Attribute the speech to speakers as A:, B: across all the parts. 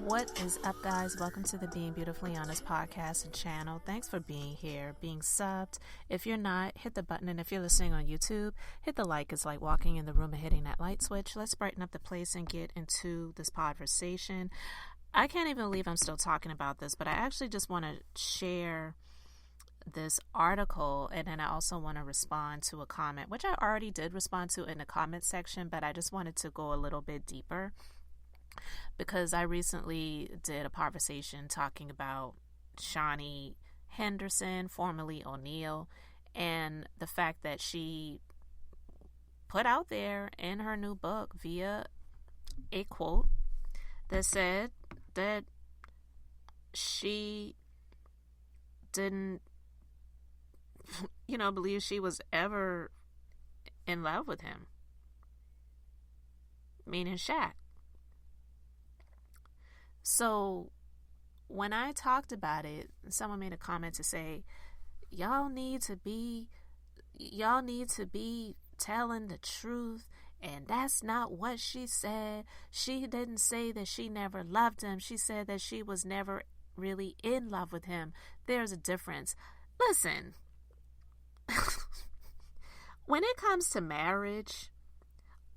A: What is up, guys? Welcome to the Being Beautifully Honest podcast and channel. Thanks for being here, being subbed. If you're not, hit the button, and if you're listening on YouTube, hit the like. It's like walking in the room and hitting that light switch. Let's brighten up the place and get into this conversation. I can't even believe I'm still talking about this, but I actually just want to share this article, and then I also want to respond to a comment, which I already did respond to in the comment section, but I just wanted to go a little bit deeper. Because I recently did a conversation talking about Shaunie Henderson, formerly O'Neal, and the fact that she put out there in her new book via a quote that said that she didn't, believe she was ever in love with him, meaning Shaq. So when I talked about it, someone made a comment to say, y'all need to be telling the truth, and that's not what she said. She didn't say that she never loved him. She said that she was never really in love with him. There's a difference. Listen, when it comes to marriage,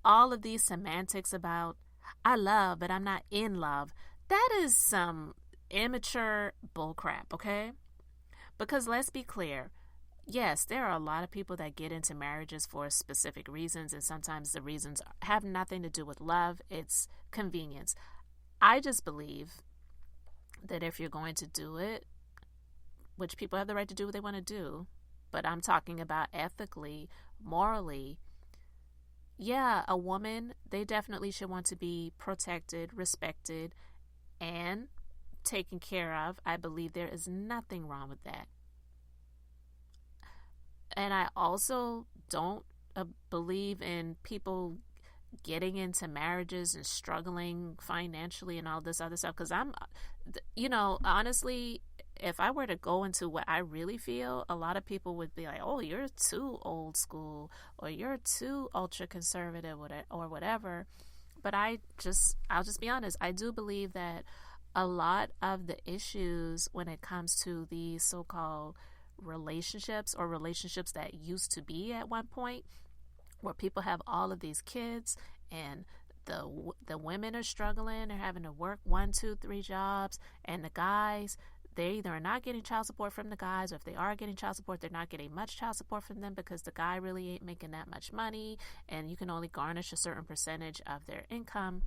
A: all of these semantics about I love, but I'm not in love, that is some immature bullcrap, okay? Because let's be clear. Yes, there are a lot of people that get into marriages for specific reasons, and sometimes the reasons have nothing to do with love. It's convenience. I just believe that if you're going to do it, which people have the right to do what they want to do, but I'm talking about ethically, morally, yeah, a woman, they definitely should want to be protected, respected, and taken care of. I believe there is nothing wrong with that. And I also don't believe in people getting into marriages and struggling financially and all this other stuff. Because honestly, if I were to go into what I really feel, a lot of people would be like, oh, you're too old school, or you're too ultra conservative, or whatever. But I'll just be honest. I do believe that a lot of the issues when it comes to these so-called relationships, or relationships that used to be at one point, where people have all of these kids and the women are struggling, they're having to work 1, 2, 3 jobs, and the guys, they either are not getting child support from the guys, or if they are getting child support, they're not getting much child support from them because the guy really ain't making that much money, and you can only garnish a certain percentage of their income.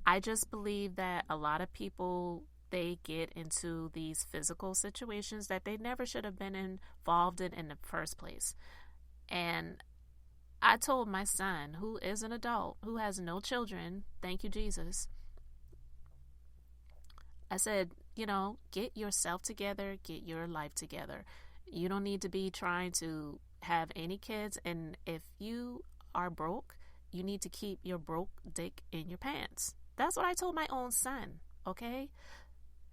A: I just believe that a lot of people, they get into these physical situations that they never should have been involved in the first place. And I told my son, who is an adult, who has no children, thank you, Jesus, I said, get yourself together, get your life together. You don't need to be trying to have any kids. And if you are broke, you need to keep your broke dick in your pants. That's what I told my own son, okay?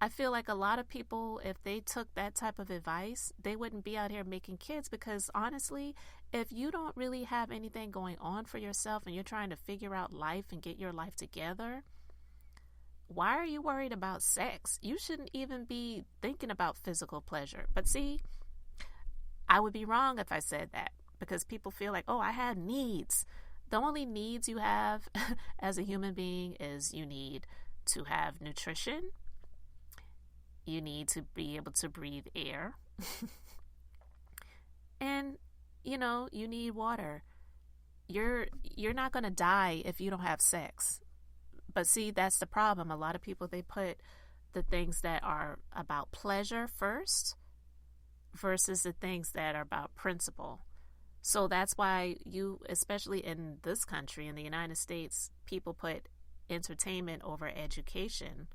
A: I feel like a lot of people, if they took that type of advice, they wouldn't be out here making kids, because honestly, if you don't really have anything going on for yourself and you're trying to figure out life and get your life together, why are you worried about sex? You shouldn't even be thinking about physical pleasure. But see, I would be wrong if I said that, because people feel like, oh, I have needs. The only needs you have as a human being is you need to have nutrition. You need to be able to breathe air. And, you need water. You're not going to die if you don't have sex. But see, that's the problem. A lot of people, they put the things that are about pleasure first versus the things that are about principle. So that's why especially in this country, in the United States, people put entertainment over education.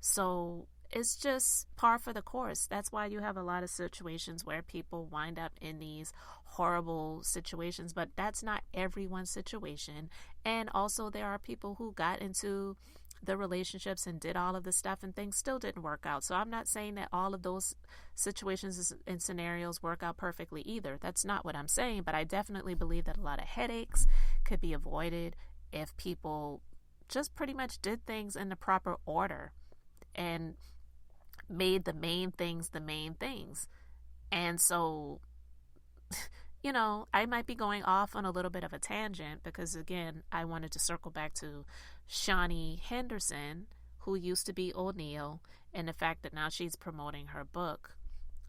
A: So it's just par for the course. That's why you have a lot of situations where people wind up in these horrible situations, but that's not everyone's situation. And also, there are people who got into the relationships and did all of this stuff and things still didn't work out. So I'm not saying that all of those situations and scenarios work out perfectly either. That's not what I'm saying, but I definitely believe that a lot of headaches could be avoided if people just pretty much did things in the proper order and made the main things the main things. And so, I might be going off on a little bit of a tangent because, again, I wanted to circle back to Shaunie Henderson, who used to be O'Neal, and the fact that now she's promoting her book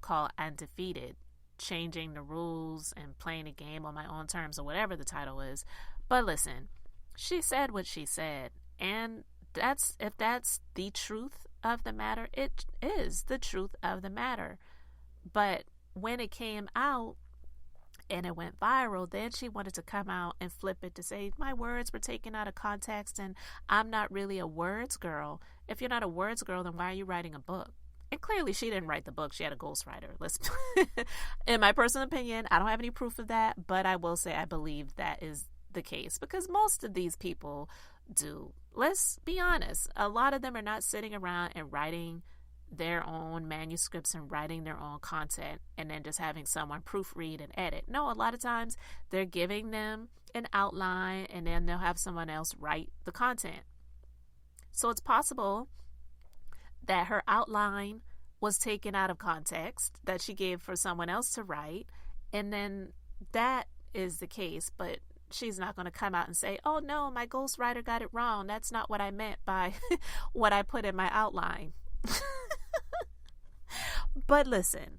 A: called Undefeated, changing the rules and playing a game on my own terms, or whatever the title is. But listen, she said what she said, and if that's the truth of the matter, it is the truth of the matter. But when it came out and it went viral, then she wanted to come out and flip it to say my words were taken out of context and I'm not really a words girl. If you're not a words girl, then why are you writing a book? And clearly she didn't write the book. She had a ghostwriter. In my personal opinion, I don't have any proof of that, but I will say I believe that is the case because most of these people do. Let's be honest. A lot of them are not sitting around and writing their own manuscripts and writing their own content and then just having someone proofread and edit. No, a lot of times they're giving them an outline and then they'll have someone else write the content. So it's possible that her outline was taken out of context that she gave for someone else to write, and then that is the case, but she's not going to come out and say, oh no, my ghostwriter got it wrong. That's not what I meant by what I put in my outline. But listen,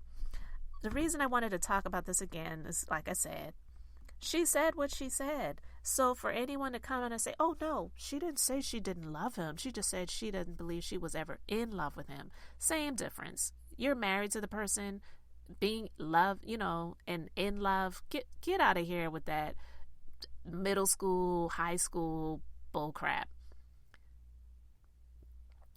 A: the reason I wanted to talk about this again is, like I said, she said what she said. So for anyone to come in and say, oh no, she didn't say she didn't love him. She just said she didn't believe she was ever in love with him. Same difference. You're married to the person, being loved, and in love. Get out of here with that middle school, high school bull crap.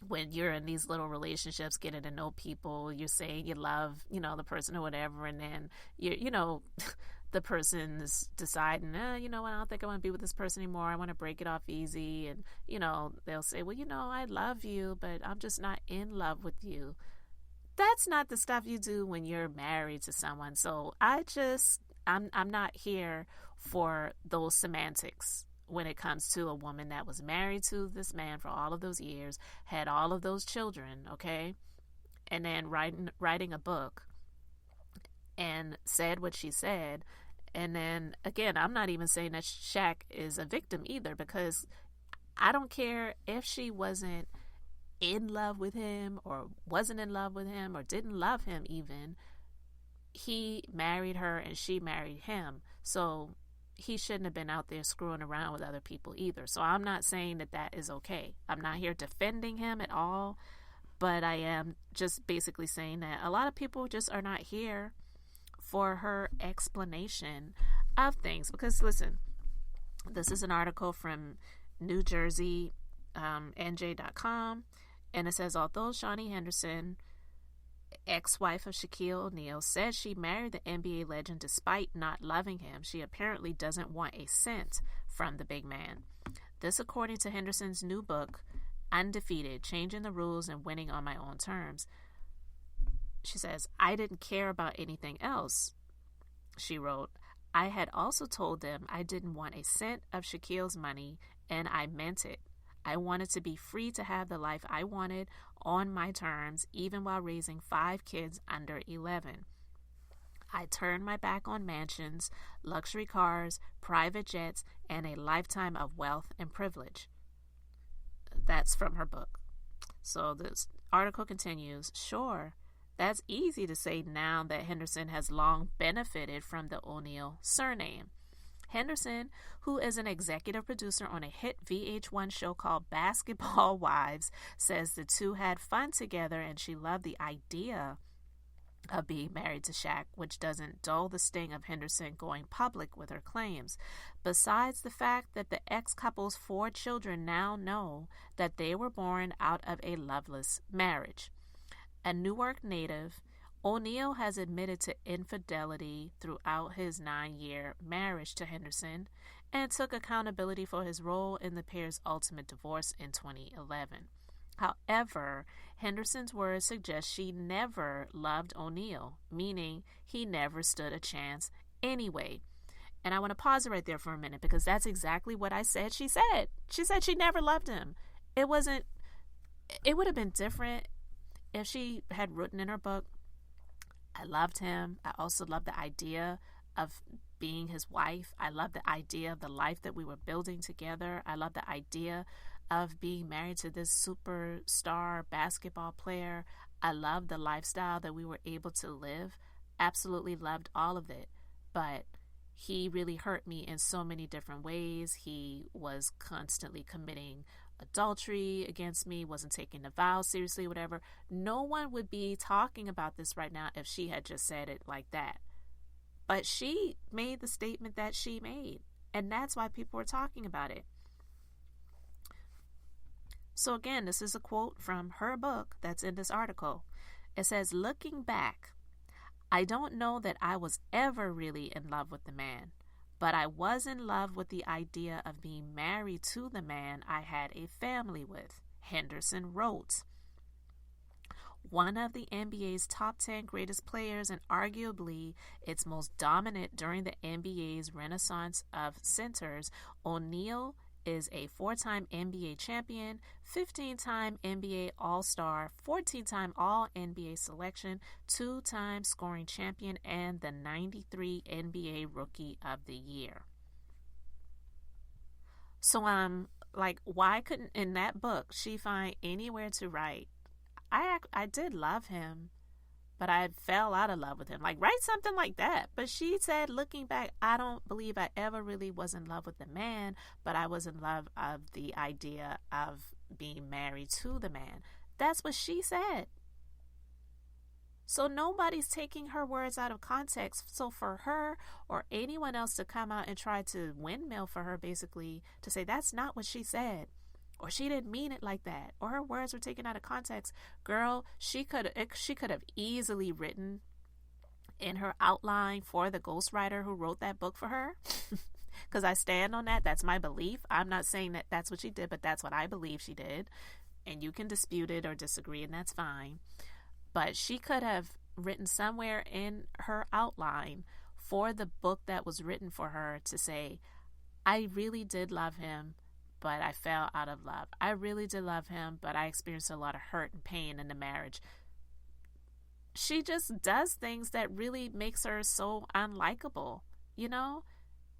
A: When you're in these little relationships, getting to know people, you're saying you love, the person or whatever, and then the person's deciding, I don't think I want to be with this person anymore. I want to break it off easy, and they'll say, well, I love you, but I'm just not in love with you. That's not the stuff you do when you're married to someone. So I'm not here for those semantics. When it comes to a woman that was married to this man for all of those years, had all of those children, okay, and then writing a book and said what she said. And then, again, I'm not even saying that Shaq is a victim either, because I don't care if she wasn't in love with him or wasn't in love with him or didn't love him even. He married her and she married him. So he shouldn't have been out there screwing around with other people either. So I'm not saying that is okay. I'm not here defending him at all, but I am just basically saying that a lot of people just are not here for her explanation of things. Because listen, this is an article from New Jersey, NJ.com, and it says, although Shaunie Henderson, ex-wife of Shaquille O'Neal, says she married the NBA legend despite not loving him, she apparently doesn't want a cent from the big man. This according to Henderson's new book, Undefeated, Changing the Rules and Winning on My Own Terms. She says, I didn't care about anything else, she wrote. I had also told them I didn't want a cent of Shaquille's money, and I meant it. I wanted to be free to have the life I wanted on my terms, even while raising 5 kids under 11. I turned my back on mansions, luxury cars, private jets, and a lifetime of wealth and privilege. That's from her book. So this article continues, sure, that's easy to say now that Henderson has long benefited from the O'Neal surname. Henderson, who is an executive producer on a hit VH1 show called Basketball Wives, says the two had fun together and she loved the idea of being married to Shaq, which doesn't dull the sting of Henderson going public with her claims. Besides the fact that the ex-couple's 4 children now know that they were born out of a loveless marriage. A Newark native, O'Neal has admitted to infidelity throughout his 9-year marriage to Henderson and took accountability for his role in the pair's ultimate divorce in 2011. However, Henderson's words suggest she never loved O'Neal, meaning he never stood a chance anyway. And I want to pause it right there for a minute because that's exactly what I said she said. She said she never loved him. It would have been different if she had written in her book, I loved him. I also loved the idea of being his wife. I loved the idea of the life that we were building together. I loved the idea of being married to this superstar basketball player. I loved the lifestyle that we were able to live. Absolutely loved all of it. But he really hurt me in so many different ways. He was constantly committing adultery against me, wasn't taking the vows seriously, whatever. No one would be talking about this right now if she had just said it like that. But she made the statement that she made, and that's why people were talking about it. So again, this is a quote from her book that's in this article. It says, looking back, I don't know that I was ever really in love with the man, but I was in love with the idea of being married to the man I had a family with, Henderson wrote. One of the NBA's top 10 greatest players and arguably its most dominant during the NBA's renaissance of centers, O'Neal is a 4-time NBA champion, 15-time NBA All-Star, 14-time All-NBA selection, 2-time scoring champion, and the 93 NBA Rookie of the Year. So like, why couldn't in that book she find anywhere to write, I did love him, but I fell out of love with him. Like, write something like that. But she said, looking back, I don't believe I ever really was in love with the man, but I was in love of the idea of being married to the man. That's what she said. So nobody's taking her words out of context. So for her or anyone else to come out and try to windmill for her, basically, to say that's not what she said, or she didn't mean it like that, or her words were taken out of context. Girl, she could have easily written in her outline for the ghostwriter who wrote that book for her, because I stand on that. That's my belief. I'm not saying that that's what she did, but that's what I believe she did. And you can dispute it or disagree, and that's fine. But she could have written somewhere in her outline for the book that was written for her to say, I really did love him, but I fell out of love. I really did love him, but I experienced a lot of hurt and pain in the marriage. She just does things that really makes her so unlikable, you know?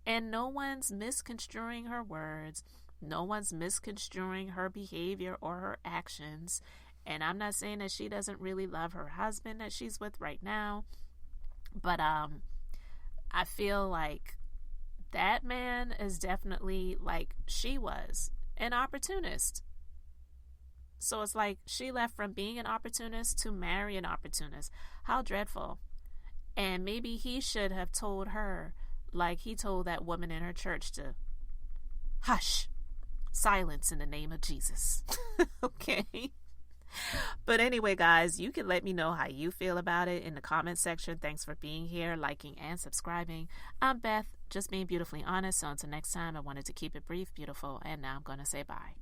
A: And no one's misconstruing her words. No one's misconstruing her behavior or her actions. And I'm not saying that she doesn't really love her husband that she's with right now. But I feel like that man is definitely, like she was, an opportunist. So it's like she left from being an opportunist to marry an opportunist. How dreadful. And maybe he should have told her, like he told that woman in her church, to hush, silence in the name of Jesus. Okay. But anyway, guys, you can let me know how you feel about it in the comment section. Thanks for being here, liking, and subscribing. I'm Beth, just being beautifully honest. So until next time, I wanted to keep it brief, beautiful, and now I'm going to say bye.